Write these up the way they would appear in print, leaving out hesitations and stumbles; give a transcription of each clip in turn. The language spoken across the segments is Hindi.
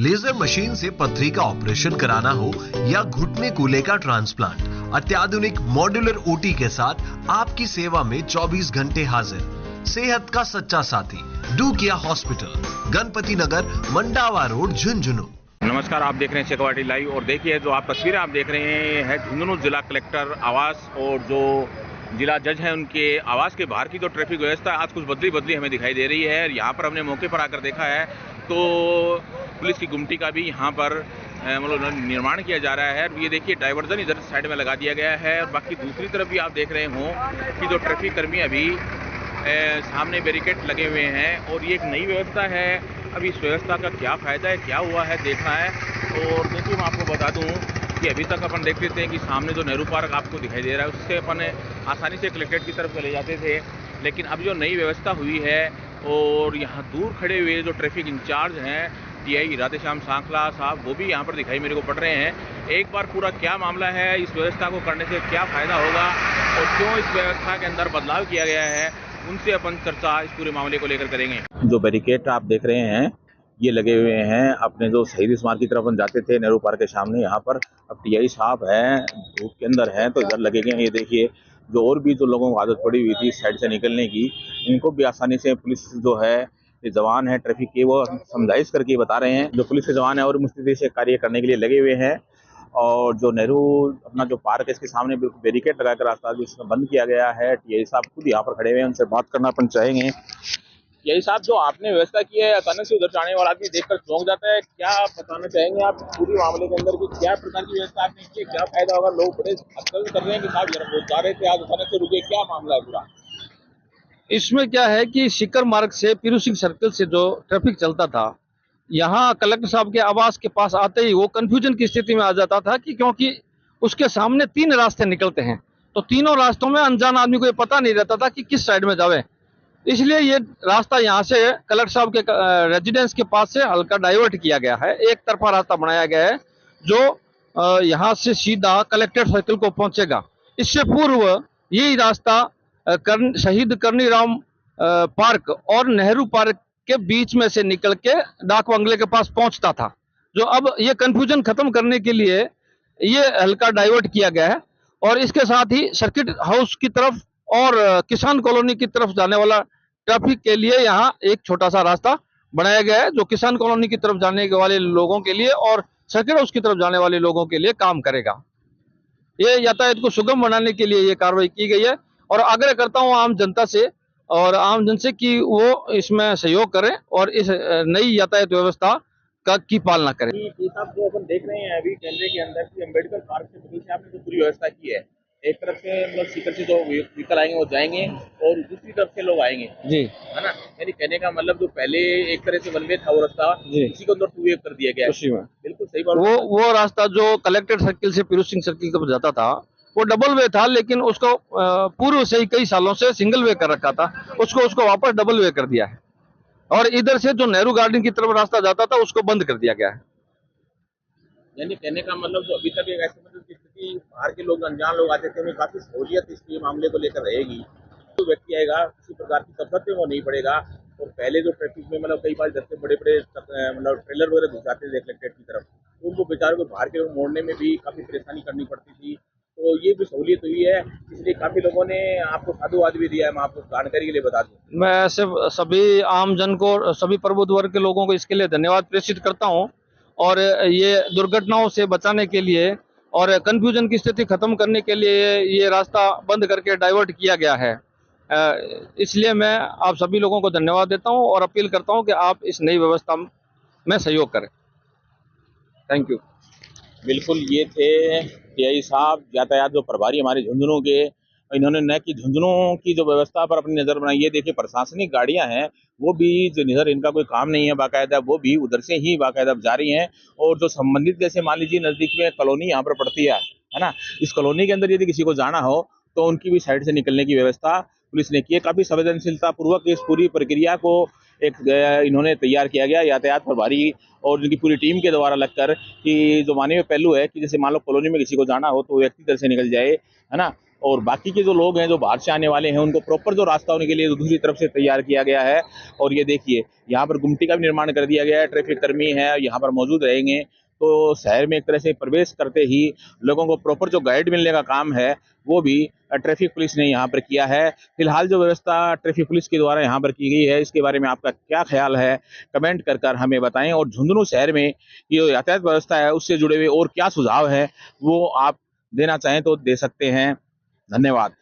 लेजर मशीन से पथरी का ऑपरेशन कराना हो या घुटने कूल्हे का ट्रांसप्लांट, अत्याधुनिक मॉड्यूलर ओटी के साथ आपकी सेवा में 24 घंटे हाजिर। सेहत का सच्चा साथी डू किया हॉस्पिटल, गणपति नगर, मंडावा रोड, झुंझुनू। नमस्कार, आप देख रहे हैं शेखवाटी लाइव और देखिए जो आप तस्वीरें आप देख रहे हैं झुंझुनू जिला कलेक्टर आवास और जो जिला जज हैं उनके आवास के बाहर की जो ट्रैफिक व्यवस्था आज कुछ बदली हमें दिखाई दे रही है। यहाँ पर हमने मौके पर आकर देखा है तो पुलिस की गुमटी का भी यहाँ पर मतलब निर्माण किया जा रहा है। ये देखिए डाइवर्जन इधर साइड में लगा दिया गया है और बाकी दूसरी तरफ भी आप देख रहे हों कि जो ट्रैफिक कर्मी अभी सामने बैरिकेड लगे हुए हैं और ये एक नई व्यवस्था है। अब इस व्यवस्था का क्या फ़ायदा है, क्या हुआ है, देखना है। और देखिए मैं आपको बता दूं कि अभी तक अपन देख लेते हैं कि सामने जो नेहरू पार्क आपको दिखाई दे रहा है उससे अपन आसानी से कलेक्ट्रेट की तरफ चले जाते थे, लेकिन अब जो नई व्यवस्था हुई है और यहाँ दूर खड़े हुए जो ट्रैफिक इंचार्ज हैं टीआई राधेश्याम सांखला साहब, वो भी यहाँ पर दिखाई मेरे को पड़ रहे हैं। एक बार पूरा क्या मामला है, इस व्यवस्था को करने से क्या फ़ायदा होगा और क्यों इस व्यवस्था के अंदर बदलाव किया गया है, उनसे अपन चर्चा इस पूरे मामले को लेकर करेंगे। जो बैरिकेड आप देख रहे हैं ये लगे हुए हैं अपने जो शहीद स्मारक की तरफ अपन जाते थे नेहरू पार्क के सामने, यहाँ पर अब टीआई साहब हैं धूप के अंदर हैं तो इधर लगे गए हैं। ये देखिए जो और भी जो लोगों को आदत पड़ी हुई थी इस साइड से निकलने की, इनको भी आसानी से पुलिस जो है ये जवान है ट्रैफिक के वो समझाइश करके बता रहे हैं। जो पुलिस के जवान है और मुस्तैदी से कार्य करने के लिए लगे हुए हैं। और जो नेहरू अपना जो पार्क है इसके सामने बिल्कुल बैरिकेड लगाकर रास्ता भी इसमें बंद किया गया है। टीआई साहब खुद यहाँ पर खड़े हुए हैं, उनसे बात करना अपन चाहेंगे। यही साहब जो आपने व्यवस्था की है अचानक से उधर जाने वाला आदमी देखकर चौंक जाता है, क्या बताना चाहेंगे आप पूरी मामले के अंदर कि क्या प्रकार की व्यवस्था आपने की, क्या फायदा होगा? लोग बड़े अफसोस कर रहे हैं कि साहब वो जा रहे थे आज अचानक से रुके, क्या मामला है पूरा? इसमें क्या है कि सिकर मार्ग से पीरू सिंह सर्कल से जो ट्रैफिक चलता था, यहाँ कलेक्टर साहब के आवास के पास आते ही वो कंफ्यूजन की स्थिति में आ जाता था कि क्योंकि उसके सामने 3 रास्ते निकलते हैं तो तीनों रास्तों में अनजान आदमी को ये पता नहीं रहता था कि किस साइड में जावे। इसलिए ये रास्ता यहाँ से कलेक्टर साहब के रेजिडेंस के पास से हल्का डाइवर्ट किया गया है, एक तरफा रास्ता बनाया गया है जो यहाँ से सीधा कलेक्ट्रेट सर्कल को पहुंचेगा। इससे पूर्व यही रास्ता शहीद करनीराम पार्क और नेहरू पार्क के बीच में से निकल के डाक बंगले के पास पहुंचता था, जो अब ये कंफ्यूजन खत्म करने के लिए ये हल्का डाइवर्ट किया गया है। और इसके साथ ही सर्किट हाउस की तरफ और किसान कॉलोनी की तरफ जाने वाला ट्रैफिक के लिए यहाँ एक छोटा सा रास्ता बनाया गया है जो किसान कॉलोनी की तरफ जाने वाले लोगों के लिए और सर्किट हाउस की तरफ जाने वाले लोगों के लिए काम करेगा। ये यातायात को सुगम बनाने के लिए ये कार्रवाई की गई है और आग्रह करता हूँ आम जनता से और आम जन से कि वो इसमें सहयोग करें और इस नई यातायात व्यवस्था की पालना करें। साहब जो अपन देख रहे हैं अभी कैमरे के अंदर कि अम्बेडकर पार्क से बगल से आपने जो पूरी व्यवस्था की है, एक तरफ से मतलब सीकर से जो व्हीकल आएंगे वो जाएंगे और दूसरी तरफ से लोग आएंगे जी, है ना। यानी कहने का मतलब जो पहले एक तरह से वन वे था वो रास्ता इसी को अंदर टू वे कर दिया गया है। बिल्कुल सही बात। वो रास्ता जो कलेक्ट्रेट सर्किल से पीरू सिंह सर्किल तक जाता था वो डबल वे था, लेकिन उसको पूर्व से ही कई सालों से सिंगल वे कर रखा था, उसको वापस डबल वे कर दिया है। और इधर से जो नेहरू गार्डन की तरफ रास्ता जाता था उसको बंद कर दिया गया है। यानी कहने का मतलब जो अभी तक एक ऐसे मतलब की स्थिति बाहर के लोग अनजान लोग आते थे उन्हें काफी सहूलियत इस मामले को लेकर रहेगी। तो व्यक्ति आएगा किसी प्रकार की कसरत में वो नहीं पड़ेगा। और पहले जो ट्रैफिक में मतलब कई बार जैसे बड़े बड़े मतलब ट्रेलर वगैरह घुस जाते थे कलेक्ट्रेट की तरफ, तो उनको बेचारों को बाहर के मोड़ने में भी काफी परेशानी करनी पड़ती थी। तो ये भी सहूलियत हुई है, इसलिए काफी लोगों ने आपको साधुवाद भी दिया है। मैं आपको जानकारी के लिए बता दूं, मैं ऐसे सभी आम जन को, सभी प्रबुद्ध वर्ग के लोगों को इसके लिए धन्यवाद प्रेषित करता हूं और ये दुर्घटनाओं से बचाने के लिए और कंफ्यूजन की स्थिति खत्म करने के लिए ये रास्ता बंद करके डाइवर्ट किया गया है। इसलिए मैं आप सभी लोगों को धन्यवाद देता हूं और अपील करता हूं कि आप इस नई व्यवस्था में सहयोग करें। Thank you. बिल्कुल ये थे टीआई साहब यातायात जो प्रभारी हमारे झुंझुनू के। इन्होंने न कि झुंझुनू की जो व्यवस्था पर अपनी नज़र बनाई, ये देखिए प्रशासनिक गाड़ियां हैं वो भी जो इधर इनका कोई काम नहीं है बाकायदा, वो भी उधर से ही बाकायदा जा रही हैं। और जो संबंधित जैसे मान लीजिए नज़दीक में कॉलोनी यहाँ पर पड़ती है ना, इस कॉलोनी के अंदर यदि किसी को जाना हो तो उनकी भी साइड से निकलने की व्यवस्था पुलिस ने की है। काफ़ी संवेदनशीलता पूर्वक इस पूरी प्रक्रिया को एक इन्होंने तैयार किया गया यातायात प्रभारी और उनकी पूरी टीम के द्वारा लगकर कि जो मानवीय पहलू है कि जैसे मान लो कॉलोनी में किसी को जाना हो तो व्यक्ति इधर से निकल जाए, है ना। और बाकी के जो लोग हैं जो बाहर से आने वाले हैं उनको प्रॉपर जो रास्ता उनके लिए दूसरी तरफ से तैयार किया गया है। और ये देखिए यहाँ पर गुमटी का भी निर्माण कर दिया गया है, ट्रैफिक कर्मी है यहाँ पर मौजूद रहेंगे। तो शहर में एक तरह से प्रवेश करते ही लोगों को प्रॉपर जो गाइड मिलने का काम है वो भी ट्रैफिक पुलिस ने यहाँ पर किया है। फिलहाल जो व्यवस्था ट्रैफिक पुलिस के द्वारा यहाँ पर की गई है इसके बारे में आपका क्या ख्याल है, कमेंट कर हमें बताएं। और झुंझुनू शहर में ये यातायात व्यवस्था है उससे जुड़े हुए और क्या सुझाव है वो आप देना चाहें तो दे सकते हैं। धन्यवाद।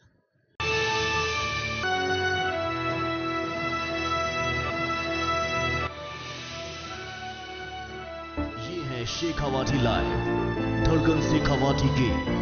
ये है शेखावाटी लाइव, धड़कन शेखावाटी की।